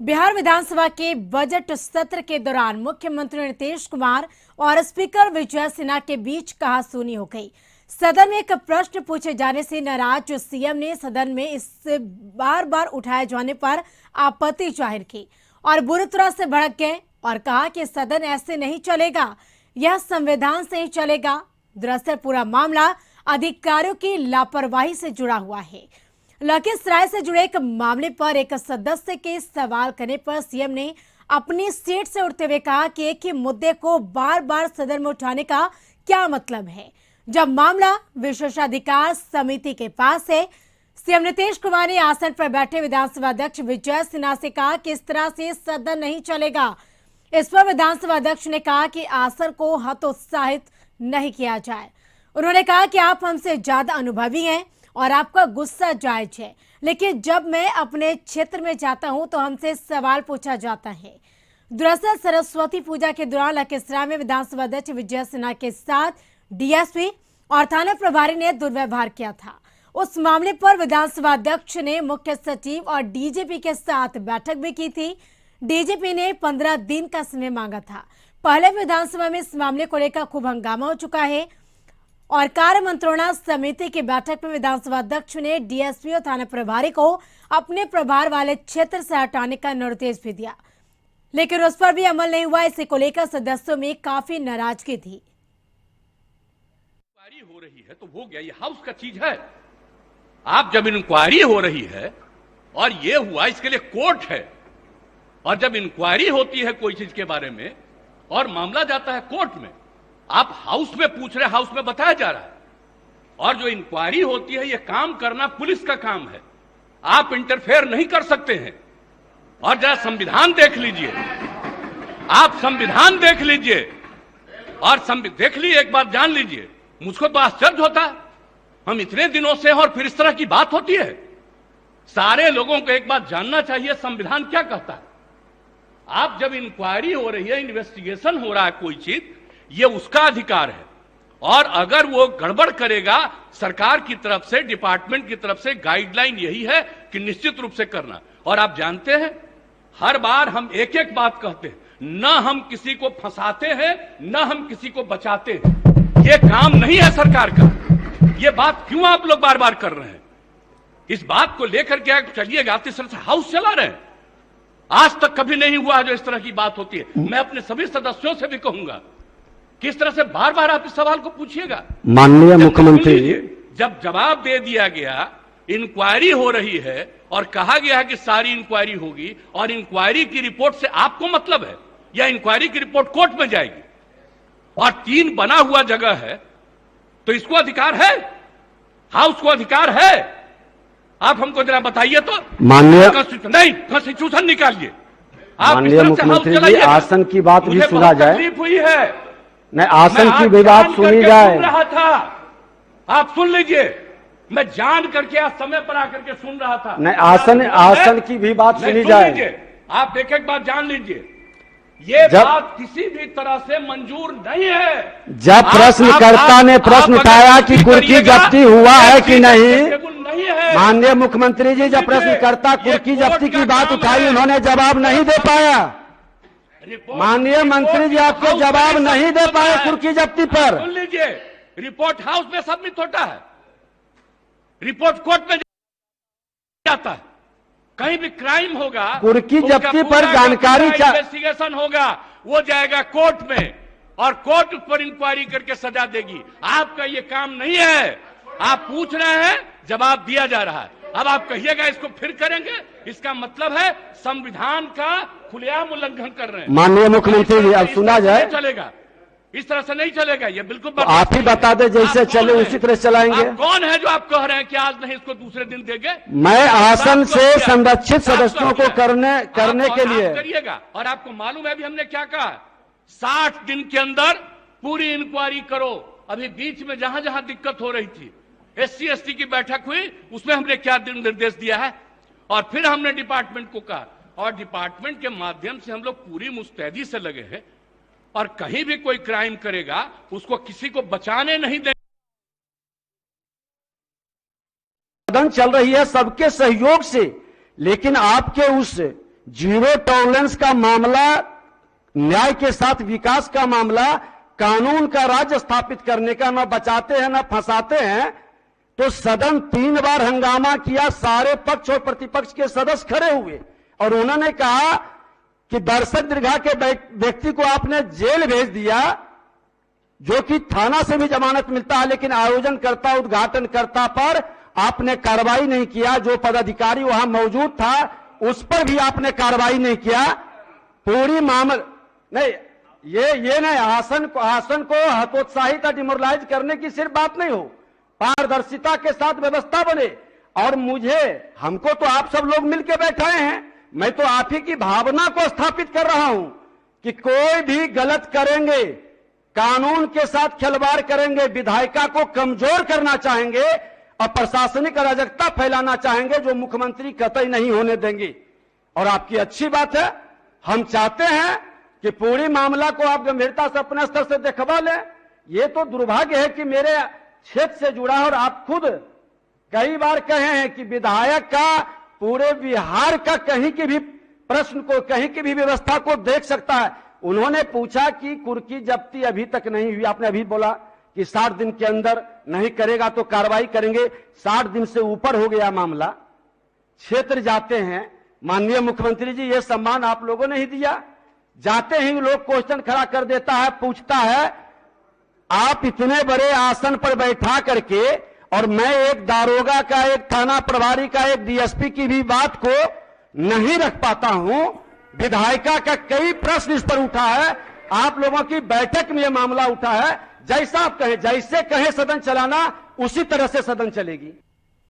बिहार विधानसभा के बजट सत्र के दौरान मुख्यमंत्री नीतीश कुमार और स्पीकर विजय सिन्हा के बीच कहासुनी हो गई। सदन में एक प्रश्न पूछे जाने से नाराज सीएम ने सदन में इससे बार बार उठाए जाने पर आपत्ति जाहिर की और बुरी तरह से भड़क गए और कहा कि सदन ऐसे नहीं चलेगा, यह संविधान से ही चलेगा। दरअसल पूरा मामला अधिकारियों की लापरवाही से जुड़ा हुआ है। लखीसराय से जुड़े एक मामले पर एक सदस्य के सवाल करने पर सीएम ने अपनी सीट से उठते हुए कहा कि एक ही मुद्दे को बार बार सदन में उठाने का क्या मतलब है, जब मामला विशेषाधिकार समिति के पास है। सीएम नीतीश कुमार ने आसन पर बैठे विधानसभा अध्यक्ष विजय सिन्हा से कहा कि इस तरह से सदन नहीं चलेगा। इस पर विधानसभा अध्यक्ष ने कहा कि आसन को हतोत्साहित नहीं किया जाए। उन्होंने कहा कि आप हमसे ज्यादा अनुभवी हैं और आपका गुस्सा जायज है, लेकिन जब मैं अपने क्षेत्र में जाता हूं तो हमसे सवाल पूछा जाता है। दरअसल सरस्वती पूजा के दौरान लखीसराय में विधानसभा अध्यक्ष विजय सिन्हा के साथ डीएसपी और थाना प्रभारी ने दुर्व्यवहार किया था। उस मामले पर विधानसभा अध्यक्ष ने मुख्य सचिव और डीजीपी के साथ बैठक भी की थी। डीजीपी ने 15 दिन का समय मांगा था। पहले विधानसभा में इस मामले को लेकर खूब हंगामा हो चुका है और कार्य मंत्रणा समिति की बैठक में विधानसभा अध्यक्ष ने डीएसपी और थाना प्रभारी को अपने प्रभार वाले क्षेत्र से हटाने का निर्देश भी दिया, लेकिन उस पर भी अमल नहीं हुआ। इसे को लेकर सदस्यों में काफी नाराजगी थी। इंक्वायरी हो रही है तो हो गया, ये हाउस का चीज है। आप जब इंक्वायरी हो रही है और ये हुआ, इसके लिए कोर्ट है, और जब इंक्वायरी होती है कोई चीज के बारे में और मामला जाता है कोर्ट में, आप हाउस में पूछ रहे, हाउस में बताया जा रहा है। और जो इंक्वायरी होती है, ये काम करना पुलिस का काम है, आप इंटरफेयर नहीं कर सकते हैं। और जरा संविधान देख लीजिए, आप संविधान देख लीजिए और देख लीजिए, एक बार जान लीजिए। मुझको तो आश्चर्य होता है, हम इतने दिनों से और फिर इस तरह की बात होती है। सारे लोगों को एक बात जानना चाहिए, संविधान क्या कहता है। आप जब इंक्वायरी हो रही है, इन्वेस्टिगेशन हो रहा है कोई चीज, ये उसका अधिकार है। और अगर वो गड़बड़ करेगा, सरकार की तरफ से, डिपार्टमेंट की तरफ से गाइडलाइन यही है कि निश्चित रूप से करना। और आप जानते हैं, हर बार हम एक एक बात कहते हैं, न हम किसी को फंसाते हैं, न हम किसी को बचाते हैं। ये काम नहीं है सरकार का। ये बात क्यों आप लोग बार बार कर रहे हैं? इस बात को लेकर के चलिएगा, इस तरह से हाउस चला रहे हैं। आज तक कभी नहीं हुआ जो इस तरह की बात होती है। मैं अपने सभी सदस्यों से भी कहूंगा, किस तरह से बार बार आप इस सवाल को पूछिएगा। माननीय मुख्यमंत्री, जब जवाब दे दिया गया, इंक्वायरी हो रही है और कहा गया है कि सारी इंक्वायरी होगी, और इंक्वायरी की रिपोर्ट से आपको मतलब है, या इंक्वायरी की रिपोर्ट कोर्ट में जाएगी, और 3 बना हुआ जगह है, तो इसको अधिकार है, हाउस को अधिकार है। आप हमको जरा बताइए तो। माननीय नहीं, कॉन्स्टिट्यूशन निकालिए। माननीय मुख्यमंत्री जी, आसन की बात भी सुना जाए। तकलीफ हुई है, नहीं, आसन की भी बात सुनी जाए। सुन रहा था, आप सुन लीजिए। मैं जान करके आज समय पर आकर के सुन रहा था। नहीं, आसन की भी बात सुनी जाए। आप एक एक बात जान लीजिए, ये बात किसी भी तरह से मंजूर नहीं है। जब प्रश्नकर्ता ने प्रश्न उठाया कि कुर्की जब्ती हुआ है कि नहीं, माननीय मुख्यमंत्री जी, जब प्रश्नकर्ता कुर्की जब्ती की बात उठाई, उन्होंने जवाब नहीं दे पाया। माननीय मंत्री जी, आपको जवाब नहीं दे पाए कुर्की जब्ती पर। सुन लीजिए, रिपोर्ट हाउस में सबमिट होता है, रिपोर्ट कोर्ट में जाता है। कहीं भी क्राइम होगा, कुर्की जब्ती पर जानकारी, इन्वेस्टिगेशन होगा, वो जाएगा कोर्ट में और कोर्ट उस पर इंक्वायरी करके सजा देगी। आपका ये काम नहीं है। आप पूछ रहे हैं, जवाब दिया जा रहा है। अब आप कहिएगा इसको फिर करेंगे, इसका मतलब है संविधान का खुलेआम उल्लंघन कर रहे हैं। माननीय मुख्यमंत्री जी, अब सुना जाए। चलेगा, इस तरह से नहीं चलेगा। ये बिल्कुल तो आप ही बता दें, जैसे चले उसी तरह चलाएंगे। कौन है जो आप कह रहे हैं कि आज नहीं, इसको दूसरे दिन देंगे? मैं आसन से संरक्षित सदस्यों को करने के लिए करिएगा। और आपको मालूम है अभी हमने क्या कहा, 60 दिन के अंदर पूरी इंक्वायरी करो। अभी बीच में जहां जहां दिक्कत हो रही थी, SC/ST की बैठक हुई, उसमें हमने क्या निर्देश दिया है, और फिर हमने डिपार्टमेंट को कहा, और डिपार्टमेंट के माध्यम से हम लोग पूरी मुस्तैदी से लगे हैं, और कहीं भी कोई क्राइम करेगा उसको किसी को बचाने नहीं देंगे। सदन चल रही है सबके सहयोग से, लेकिन आपके उस जीरो टॉलरेंस का मामला, न्याय के साथ विकास का मामला, कानून का राज्य स्थापित करने का न बचाते हैं न फंसाते हैं। तो सदन 3 बार हंगामा किया, सारे पक्ष और प्रतिपक्ष के सदस्य खड़े हुए और उन्होंने कहा कि दर्शक दीर्घा के व्यक्ति को आपने जेल भेज दिया, जो कि थाना से भी जमानत मिलता है, लेकिन आयोजनकर्ता उद्घाटनकर्ता पर आपने कार्रवाई नहीं किया। जो पदाधिकारी वहां मौजूद था उस पर भी आपने कार्रवाई नहीं किया। पूरी मामला नहीं, ये नहीं, आसन को हतोत्साहित या डिमोरलाइज करने की सिर्फ बात नहीं हो, पारदर्शिता के साथ व्यवस्था बने। और हमको तो आप सब लोग मिलकर बैठाए हैं, मैं तो आप ही की भावना को स्थापित कर रहा हूं कि कोई भी गलत करेंगे, कानून के साथ खिलवाड़ करेंगे, विधायिका को कमजोर करना चाहेंगे और प्रशासनिक अराजकता फैलाना चाहेंगे, जो मुख्यमंत्री कतई नहीं होने देंगे। और आपकी अच्छी बात है, हम चाहते हैं कि पूरी मामला को आप गंभीरता से अपने स्तर से देखवा लें। ये तो दुर्भाग्य है कि मेरे क्षेत्र से जुड़ा, और आप खुद कई बार कहे हैं कि विधायक का पूरे बिहार का कहीं की भी प्रश्न को, कहीं की भी व्यवस्था को देख सकता है। उन्होंने पूछा कि कुर्की जब्ती अभी तक नहीं हुई, आपने अभी बोला कि 60 दिन के अंदर नहीं करेगा तो कार्रवाई करेंगे। 60 दिन से ऊपर हो गया मामला, क्षेत्र जाते हैं, माननीय मुख्यमंत्री जी ये सम्मान आप लोगों ने ही दिया। जाते ही लोग क्वेश्चन खड़ा कर देता है, पूछता है आप इतने बड़े आसन पर बैठा करके, और मैं एक दारोगा का, एक थाना प्रभारी का, एक डीएसपी की भी बात को नहीं रख पाता हूं। विधायिका का कई प्रश्न इस पर उठा है, आप लोगों की बैठक में यह मामला उठा है। जैसा आप कहें, जैसे कहें सदन चलाना, उसी तरह से सदन चलेगी।